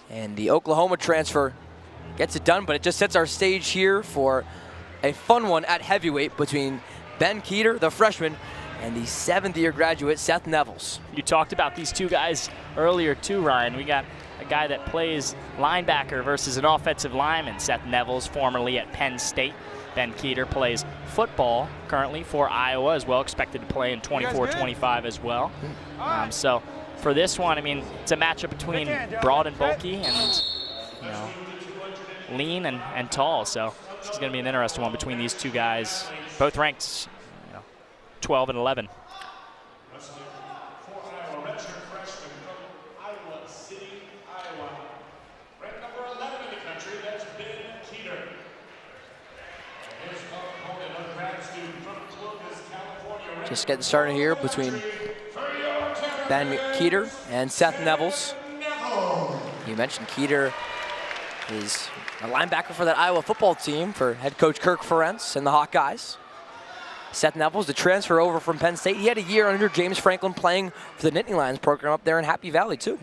And the Oklahoma transfer gets it done, but it just sets our stage here for a fun one at heavyweight between Ben Kueter, the freshman, and the 7th-year graduate, Seth Nevills. You talked about these two guys earlier too, Ryan. We got a guy that plays linebacker versus an offensive lineman, Seth Nevills, formerly at Penn State. Ben Kueter plays football currently for Iowa as well, expected to play in 24-25 as well. So for this one, I mean, it's a matchup between broad and bulky and, you know, lean and tall. So this is going to be an interesting one between these two guys, both ranked 12 and 11. Just getting started here between Ben Kueter and Seth Nevills. You mentioned Kueter is a linebacker for that Iowa football team for head coach Kirk Ferentz and the Hawkeyes. Seth Nevills, the transfer over from Penn State. He had a year under James Franklin playing for the Nittany Lions program up there in Happy Valley too.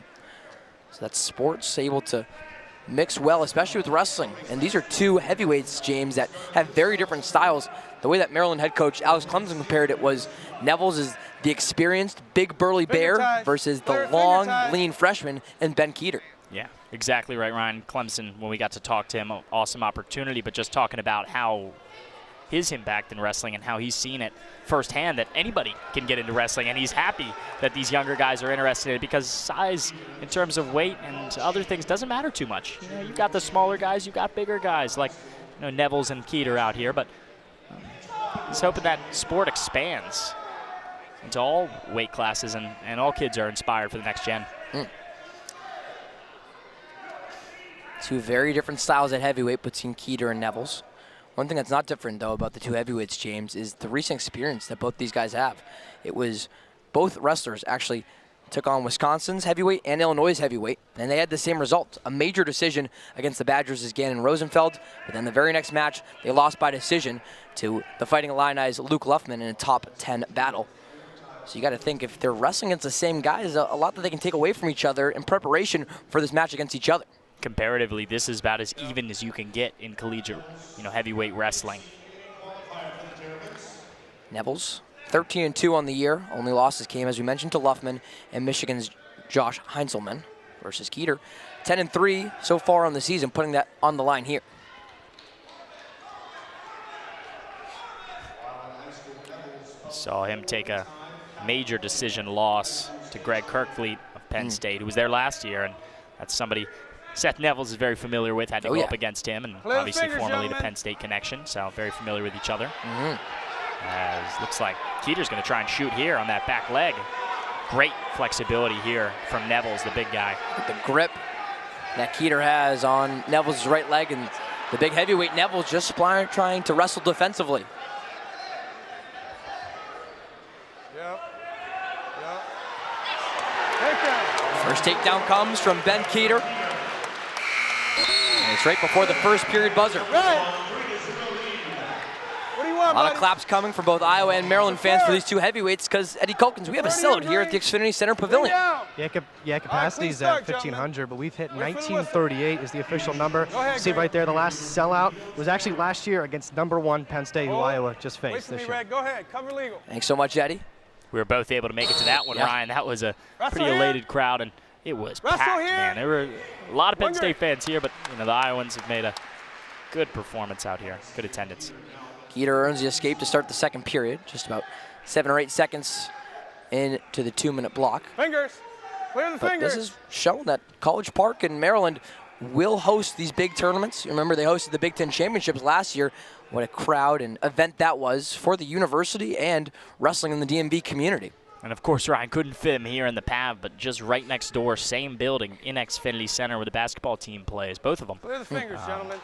So that's sports able to mix well, especially with wrestling. And these are two heavyweights, James, that have very different styles. The way that Maryland head coach Alex Clemson compared it was Nevills is the experienced, big burly bear versus the long, lean freshman and Ben Kueter. Yeah, exactly right, Ryan. Clemson, when we got to talk to him, awesome opportunity, but just talking about how his impact in wrestling and how he's seen it firsthand that anybody can get into wrestling, and he's happy that these younger guys are interested in it because size in terms of weight and other things doesn't matter too much. You know, you've got the smaller guys, you've got bigger guys like Nevills and Kueter out here, but he's hoping that sport expands into all weight classes and all kids are inspired for the next gen. Two very different styles at heavyweight between Kueter and Nevills. One thing that's not different, though, about the two heavyweights, James, is the recent experience that both these guys have. It was both wrestlers actually took on Wisconsin's heavyweight and Illinois' heavyweight, and they had the same result, a major decision against the Badgers' Gannon Rosenfeld. But then the very next match, they lost by decision to the Fighting Illini's Luke Luffman in a top 10 battle. So you got to think, if they're wrestling against the same guys, a lot that they can take away from each other in preparation for this match against each other. Comparatively, this is about as even as you can get in collegiate, heavyweight wrestling. Nevills, 13-2 on the year. Only losses came, as we mentioned, to Luffman and Michigan's Josh Heinzelman versus Kueter. 10-3 so far on the season, putting that on the line here. Saw him take a major decision loss to Greg Kirkfleet of Penn State, who was there last year, and that's somebody Seth Nevills is very familiar with, had to go up against him, and obviously formerly the Penn State connection, so very familiar with each other. As looks like Kueter's going to try and shoot here on that back leg. Great flexibility here from Nevills, the big guy. The grip that Kueter has on Nevills' right leg, and the big heavyweight Nevills just trying to wrestle defensively. First takedown comes from Ben Kueter. And it's right before the first period buzzer. What do you want, a lot of claps coming from both Iowa and Maryland fans for these two heavyweights because, Eddie Culkins, we have a sellout here at the Xfinity Center Pavilion. Yeah, capacity's at 1,500, but we've hit 1938 is the official number. See right there, the last sellout was actually last year against #1 Penn State, who Iowa just faced this year. Go ahead, cover legal. Thanks so much, Eddie. We were both able to make it to that one, Ryan. That was a pretty elated crowd, and it was packed, man. There were a lot of Penn State fans here, but the Iowans have made a good performance out here, good attendance. Kueter earns the escape to start the second period, just about 7 or 8 seconds into the 2-minute block. Fingers, clear the fingers. This is showing that College Park in Maryland will host these big tournaments. Remember, they hosted the Big Ten Championships last year. What a crowd and event that was for the university and wrestling in the DMV community. And of course, Ryan couldn't fit him here in the PAV, but just right next door, same building in Xfinity Center where the basketball team plays, both of them. Clear the fingers, gentlemen.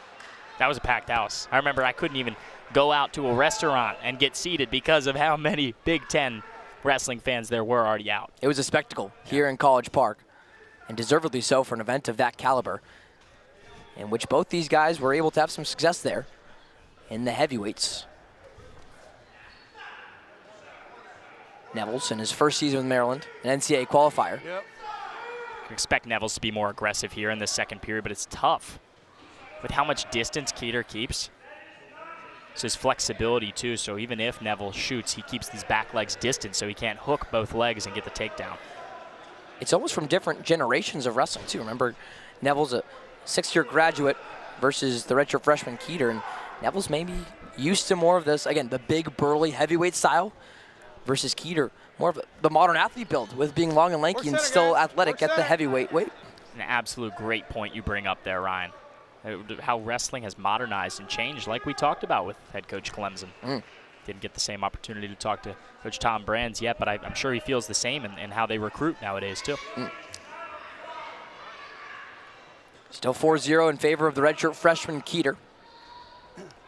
That was a packed house. I remember I couldn't even go out to a restaurant and get seated because of how many Big Ten wrestling fans there were already out. It was a spectacle here in College Park, and deservedly so for an event of that caliber, in which both these guys were able to have some success there in the heavyweights. Nevills in his first season with Maryland, an NCAA qualifier. You expect Nevills to be more aggressive here in the second period, but it's tough with how much distance Kueter keeps. It's his flexibility too, so even if Nevills shoots, he keeps these back legs distant so he can't hook both legs and get the takedown. It's almost from different generations of wrestling too. Remember, Nevills a sixth-year graduate versus the redshirt freshman Kueter, and Nevills maybe used to more of this, again, the big burly heavyweight style versus Kueter, more of the modern athlete build with being long and lanky and still athletic at the heavyweight weight. An absolute great point you bring up there, Ryan. How wrestling has modernized and changed, like we talked about with head coach Clemson. Didn't get the same opportunity to talk to Coach Tom Brands yet, but I'm sure he feels the same in how they recruit nowadays too. Still 4-0 in favor of the redshirt freshman Kueter.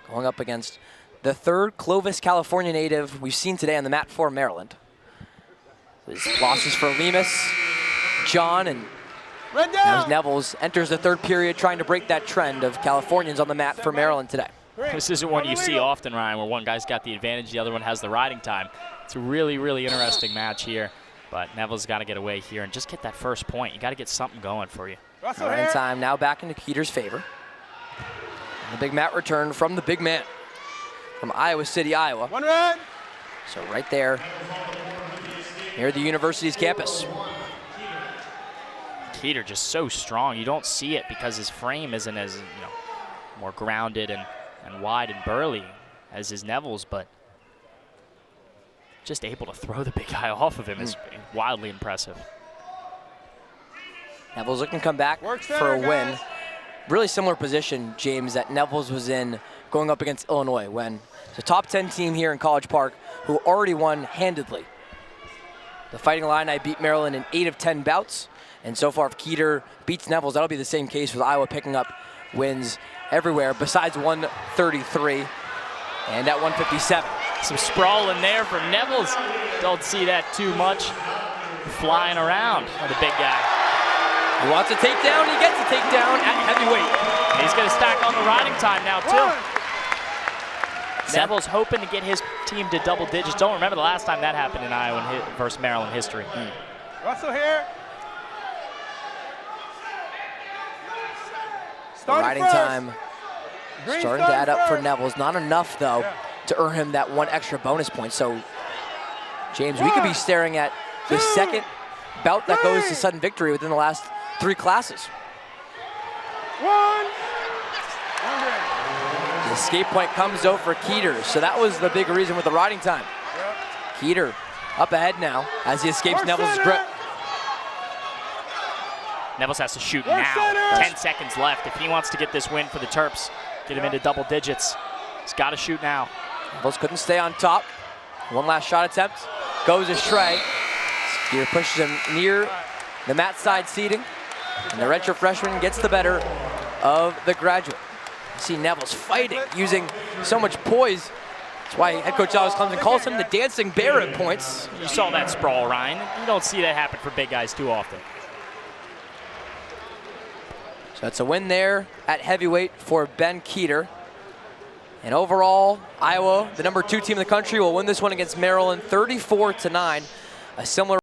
Going up against the third Clovis, California native we've seen today on the mat for Maryland. His losses for Lemus, John, and now Nevills enters the third period trying to break that trend of Californians on the mat for Maryland today. This isn't one you see often, Ryan, where one guy's got the advantage, the other one has the riding time. It's a really, really interesting match here, but Nevills got to get away here and just get that first point. You got to get something going for you. Riding time now back into Kueter's favor. And the big mat return from the big man from Iowa City, Iowa. One red. So right there near the university's campus. Kueter just so strong. You don't see it because his frame isn't as more grounded and wide and burly as his Nevills, but just able to throw the big guy off of him is wildly impressive. Nevills looking to come back for a win. Really similar position, James, that Nevills was in going up against Illinois when the top 10 team here in College Park who already won handedly. The Fighting Illini beat Maryland in 8 of 10 bouts. And so far, if Kueter beats Nevills, that'll be the same case with Iowa picking up wins everywhere besides 133 and at 157. Some sprawl in there from Nevills. Don't see that too much. Flying around on the big guy. He wants a takedown. He gets a takedown at heavyweight. And he's going to stack on the riding time now, too. Nevills hoping to get his team to double digits. Don't remember the last time that happened in Iowa versus Maryland history. Russell here. Riding time starting to add up for Nevills. Not enough, though, to earn him that one extra bonus point. So, James, we could be staring at the second bout that goes to sudden victory within the last 3 classes. The escape point comes, though, for Kueter. So that was the big reason with the riding time. Kueter up ahead now as he escapes Nevills' grip. Nevills has to shoot now. 10 seconds left. If he wants to get this win for the Terps, get him into double digits, he's got to shoot now. Nevills couldn't stay on top. One last shot attempt. Goes astray. Kueter pushes him near the mat side seating. And the redshirt freshman gets the better of the graduate. You see Nevills fighting, using so much poise. That's why head coach Alex Clemson calls him the dancing bear at points. You saw that sprawl, Ryan. You don't see that happen for big guys too often. So that's a win there at heavyweight for Ben Kueter. And overall, Iowa, the #2 team in the country, will win this one against Maryland 34-9. A similar